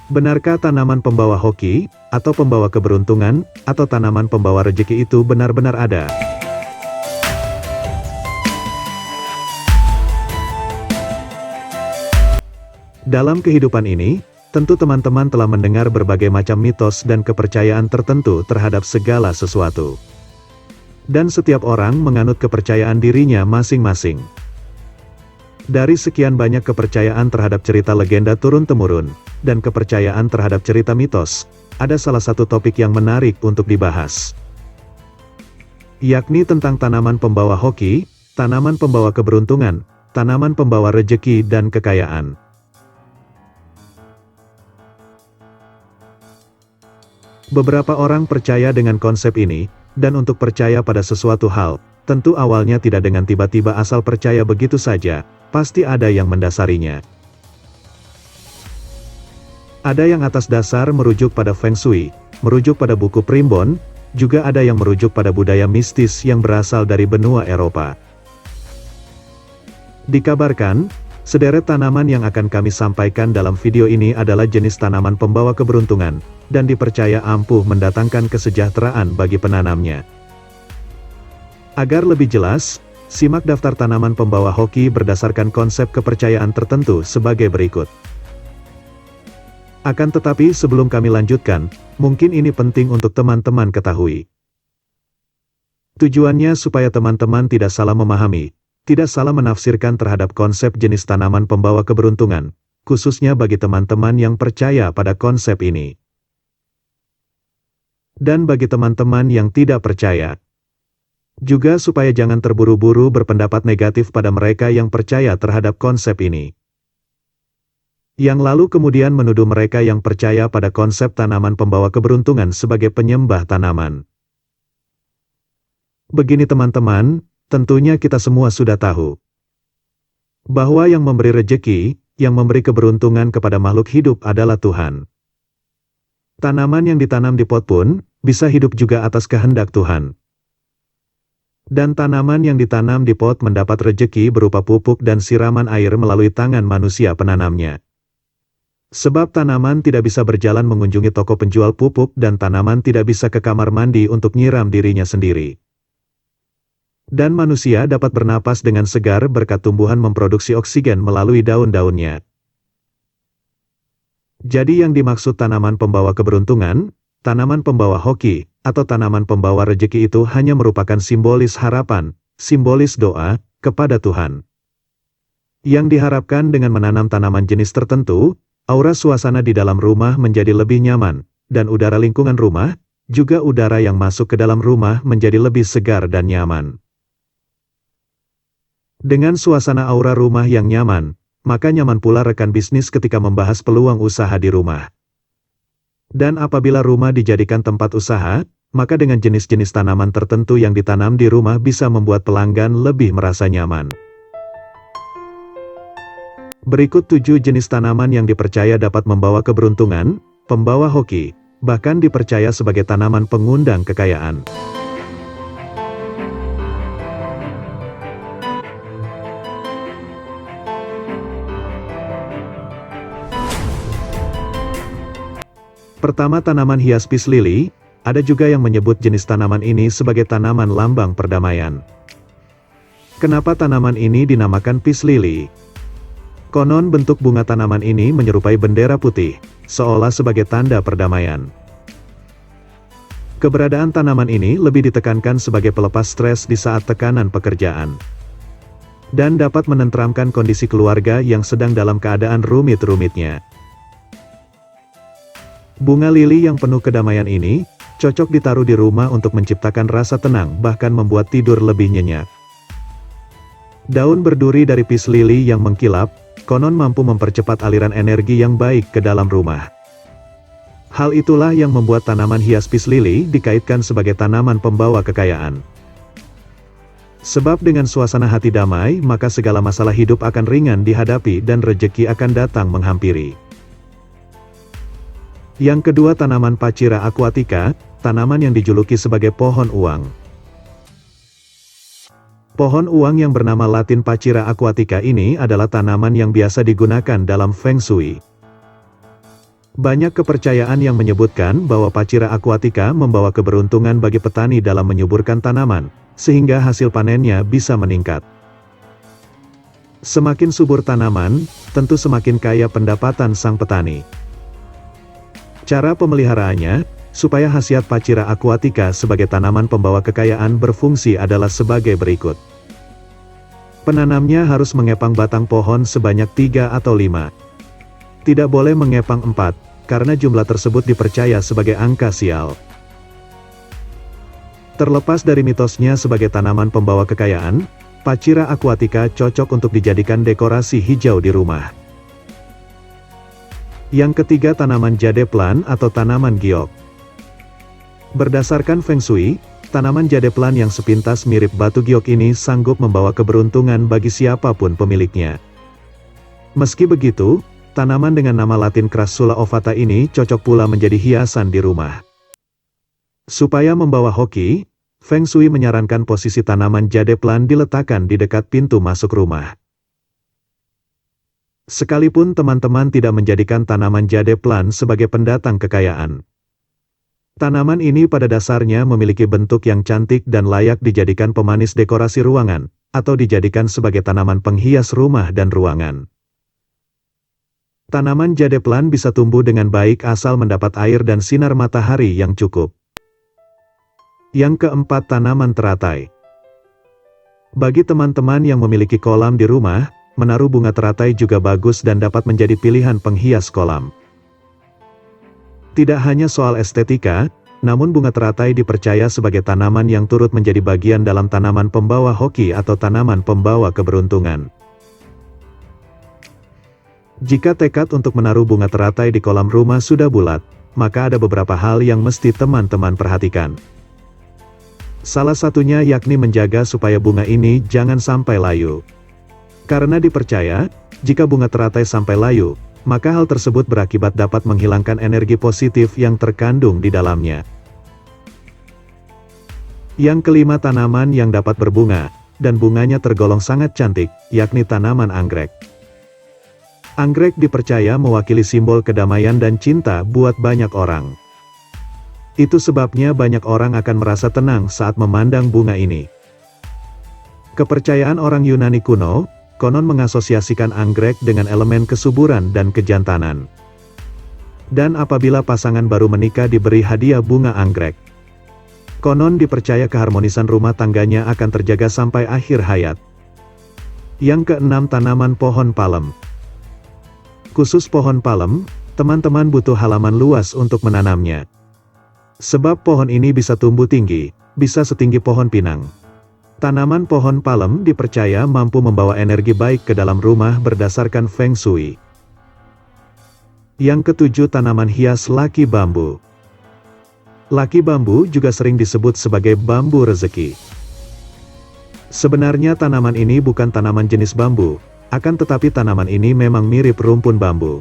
Benarkah tanaman pembawa hoki, atau pembawa keberuntungan, atau tanaman pembawa rejeki itu benar-benar ada? Dalam kehidupan ini, tentu teman-teman telah mendengar berbagai macam mitos dan kepercayaan tertentu terhadap segala sesuatu. Dan setiap orang menganut kepercayaan dirinya masing-masing. Dari sekian banyak kepercayaan terhadap cerita legenda turun-temurun, dan kepercayaan terhadap cerita mitos, ada salah satu topik yang menarik untuk dibahas. Yakni tentang tanaman pembawa hoki, tanaman pembawa keberuntungan, tanaman pembawa rejeki dan kekayaan. Beberapa orang percaya dengan konsep ini, dan untuk percaya pada sesuatu hal, tentu awalnya tidak dengan tiba-tiba asal percaya begitu saja, pasti ada yang mendasarinya. Ada yang atas dasar merujuk pada Feng Shui, merujuk pada buku primbon, juga ada yang merujuk pada budaya mistis yang berasal dari benua Eropa. Dikabarkan, sederet tanaman yang akan kami sampaikan dalam video ini adalah jenis tanaman pembawa keberuntungan, dan dipercaya ampuh mendatangkan kesejahteraan bagi penanamnya. Agar lebih jelas, simak daftar tanaman pembawa hoki berdasarkan konsep kepercayaan tertentu sebagai berikut. Akan tetapi sebelum kami lanjutkan, mungkin ini penting untuk teman-teman ketahui. Tujuannya supaya teman-teman tidak salah memahami, tidak salah menafsirkan terhadap konsep jenis tanaman pembawa keberuntungan, khususnya bagi teman-teman yang percaya pada konsep ini. Dan bagi teman-teman yang tidak percaya, juga supaya jangan terburu-buru berpendapat negatif pada mereka yang percaya terhadap konsep ini. Yang lalu kemudian menuduh mereka yang percaya pada konsep tanaman pembawa keberuntungan sebagai penyembah tanaman. Begini teman-teman, tentunya kita semua sudah tahu bahwa yang memberi rejeki, yang memberi keberuntungan kepada makhluk hidup adalah Tuhan. Tanaman yang ditanam di pot pun bisa hidup juga atas kehendak Tuhan. Dan tanaman yang ditanam di pot mendapat rejeki berupa pupuk dan siraman air melalui tangan manusia penanamnya. Sebab tanaman tidak bisa berjalan mengunjungi toko penjual pupuk dan tanaman tidak bisa ke kamar mandi untuk nyiram dirinya sendiri. Dan manusia dapat bernapas dengan segar berkat tumbuhan memproduksi oksigen melalui daun-daunnya. Jadi yang dimaksud tanaman pembawa keberuntungan, tanaman pembawa hoki, atau tanaman pembawa rejeki itu hanya merupakan simbolis harapan, simbolis doa, kepada Tuhan. Yang diharapkan dengan menanam tanaman jenis tertentu, aura suasana di dalam rumah menjadi lebih nyaman, dan udara lingkungan rumah, juga udara yang masuk ke dalam rumah menjadi lebih segar dan nyaman. Dengan suasana aura rumah yang nyaman, maka nyaman pula rekan bisnis ketika membahas peluang usaha di rumah. Dan apabila rumah dijadikan tempat usaha, maka dengan jenis-jenis tanaman tertentu yang ditanam di rumah bisa membuat pelanggan lebih merasa nyaman. Berikut 7 jenis tanaman yang dipercaya dapat membawa keberuntungan, pembawa hoki, bahkan dipercaya sebagai tanaman pengundang kekayaan. Pertama, tanaman hias peace lily. Ada juga yang menyebut jenis tanaman ini sebagai tanaman lambang perdamaian. Kenapa tanaman ini dinamakan peace lily? Konon bentuk bunga tanaman ini menyerupai bendera putih, seolah sebagai tanda perdamaian. Keberadaan tanaman ini lebih ditekankan sebagai pelepas stres di saat tekanan pekerjaan. Dan dapat menenteramkan kondisi keluarga yang sedang dalam keadaan rumit-rumitnya. Bunga lili yang penuh kedamaian ini, cocok ditaruh di rumah untuk menciptakan rasa tenang bahkan membuat tidur lebih nyenyak. Daun berduri dari peace lily yang mengkilap, konon mampu mempercepat aliran energi yang baik ke dalam rumah. Hal itulah yang membuat tanaman hias peace lily dikaitkan sebagai tanaman pembawa kekayaan. Sebab dengan suasana hati damai, maka segala masalah hidup akan ringan dihadapi dan rejeki akan datang menghampiri. Yang kedua, tanaman Pachira aquatica, tanaman yang dijuluki sebagai pohon uang. Pohon uang yang bernama Latin Pachira aquatica ini adalah tanaman yang biasa digunakan dalam Feng Shui. Banyak kepercayaan yang menyebutkan bahwa Pacira aquatica membawa keberuntungan bagi petani dalam menyuburkan tanaman, sehingga hasil panennya bisa meningkat. Semakin subur tanaman, tentu semakin kaya pendapatan sang petani. Cara pemeliharaannya, supaya khasiat Pacira aquatica sebagai tanaman pembawa kekayaan berfungsi adalah sebagai berikut. Penanamnya harus mengepang batang pohon sebanyak 3 atau 5. Tidak boleh mengepang 4, karena jumlah tersebut dipercaya sebagai angka sial. Terlepas dari mitosnya sebagai tanaman pembawa kekayaan, Pacira aquatica cocok untuk dijadikan dekorasi hijau di rumah. Yang ketiga, tanaman jade plant atau tanaman giok. Berdasarkan Feng Shui, tanaman jade plant yang sepintas mirip batu giok ini sanggup membawa keberuntungan bagi siapapun pemiliknya. Meski begitu, tanaman dengan nama latin Crassula ovata ini cocok pula menjadi hiasan di rumah. Supaya membawa hoki, Feng Shui menyarankan posisi tanaman jade plant diletakkan di dekat pintu masuk rumah. Sekalipun teman-teman tidak menjadikan tanaman jade plant sebagai pendatang kekayaan, tanaman ini pada dasarnya memiliki bentuk yang cantik dan layak dijadikan pemanis dekorasi ruangan, atau dijadikan sebagai tanaman penghias rumah dan ruangan. Tanaman jade plant bisa tumbuh dengan baik asal mendapat air dan sinar matahari yang cukup. Yang keempat, tanaman teratai. Bagi teman-teman yang memiliki kolam di rumah, menaruh bunga teratai juga bagus dan dapat menjadi pilihan penghias kolam. Tidak hanya soal estetika, namun bunga teratai dipercaya sebagai tanaman yang turut menjadi bagian dalam tanaman pembawa hoki atau tanaman pembawa keberuntungan. Jika tekad untuk menaruh bunga teratai di kolam rumah sudah bulat, maka ada beberapa hal yang mesti teman-teman perhatikan. Salah satunya yakni menjaga supaya bunga ini jangan sampai layu. Karena dipercaya, jika bunga teratai sampai layu, maka hal tersebut berakibat dapat menghilangkan energi positif yang terkandung di dalamnya. Yang kelima, tanaman yang dapat berbunga, dan bunganya tergolong sangat cantik, yakni tanaman anggrek. Anggrek dipercaya mewakili simbol kedamaian dan cinta buat banyak orang. Itu sebabnya banyak orang akan merasa tenang saat memandang bunga ini. Kepercayaan orang Yunani kuno, konon mengasosiasikan anggrek dengan elemen kesuburan dan kejantanan. Dan apabila pasangan baru menikah diberi hadiah bunga anggrek, konon dipercaya keharmonisan rumah tangganya akan terjaga sampai akhir hayat. Yang keenam, tanaman pohon palem. Khusus pohon palem, teman-teman butuh halaman luas untuk menanamnya. Sebab pohon ini bisa tumbuh tinggi, bisa setinggi pohon pinang. Tanaman pohon palem dipercaya mampu membawa energi baik ke dalam rumah berdasarkan Feng Shui. Yang ketujuh, tanaman hias laki bambu. Laki bambu juga sering disebut sebagai bambu rezeki. Sebenarnya tanaman ini bukan tanaman jenis bambu, akan tetapi tanaman ini memang mirip rumpun bambu.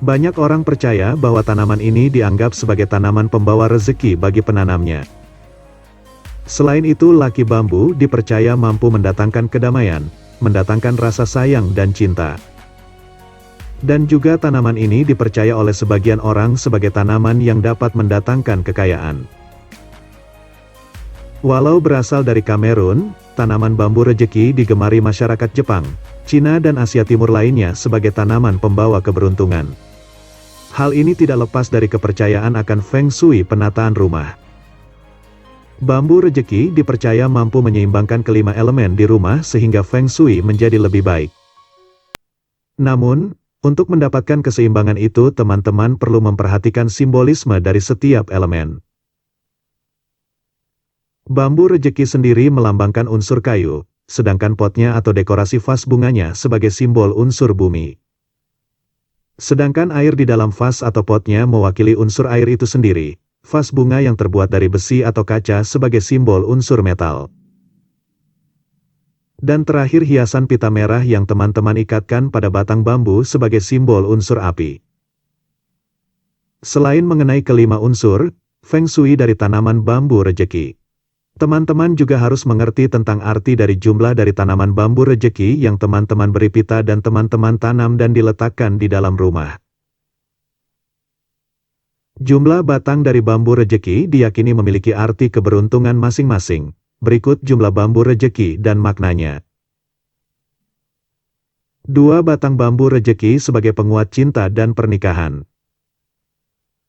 Banyak orang percaya bahwa tanaman ini dianggap sebagai tanaman pembawa rezeki bagi penanamnya. Selain itu, laki bambu dipercaya mampu mendatangkan kedamaian, mendatangkan rasa sayang dan cinta. Dan juga tanaman ini dipercaya oleh sebagian orang sebagai tanaman yang dapat mendatangkan kekayaan. Walau berasal dari Kamerun, tanaman bambu rezeki digemari masyarakat Jepang, Cina dan Asia Timur lainnya sebagai tanaman pembawa keberuntungan. Hal ini tidak lepas dari kepercayaan akan Feng Shui penataan rumah. Bambu rezeki dipercaya mampu menyeimbangkan kelima elemen di rumah sehingga Feng Shui menjadi lebih baik. Namun, untuk mendapatkan keseimbangan itu teman-teman perlu memperhatikan simbolisme dari setiap elemen. Bambu rezeki sendiri melambangkan unsur kayu, sedangkan potnya atau dekorasi vas bunganya sebagai simbol unsur bumi. Sedangkan air di dalam vas atau potnya mewakili unsur air itu sendiri, vas bunga yang terbuat dari besi atau kaca sebagai simbol unsur metal. Dan terakhir, hiasan pita merah yang teman-teman ikatkan pada batang bambu sebagai simbol unsur api. Selain mengenai kelima unsur, Feng Shui dari tanaman bambu rezeki, teman-teman juga harus mengerti tentang arti dari jumlah dari tanaman bambu rezeki yang teman-teman beri pita dan teman-teman tanam dan diletakkan di dalam rumah. Jumlah batang dari bambu rejeki diyakini memiliki arti keberuntungan masing-masing. Berikut jumlah bambu rejeki dan maknanya. 2 batang bambu rejeki sebagai penguat cinta dan pernikahan.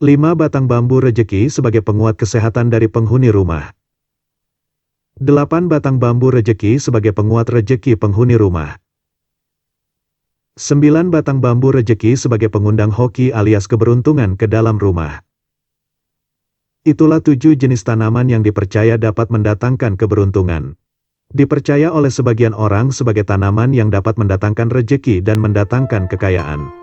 5 batang bambu rejeki sebagai penguat kesehatan dari penghuni rumah. 8 batang bambu rejeki sebagai penguat rejeki penghuni rumah. 9 batang bambu rejeki sebagai pengundang hoki alias keberuntungan ke dalam rumah. Itulah 7 jenis tanaman yang dipercaya dapat mendatangkan keberuntungan. Dipercaya oleh sebagian orang sebagai tanaman yang dapat mendatangkan rejeki dan mendatangkan kekayaan.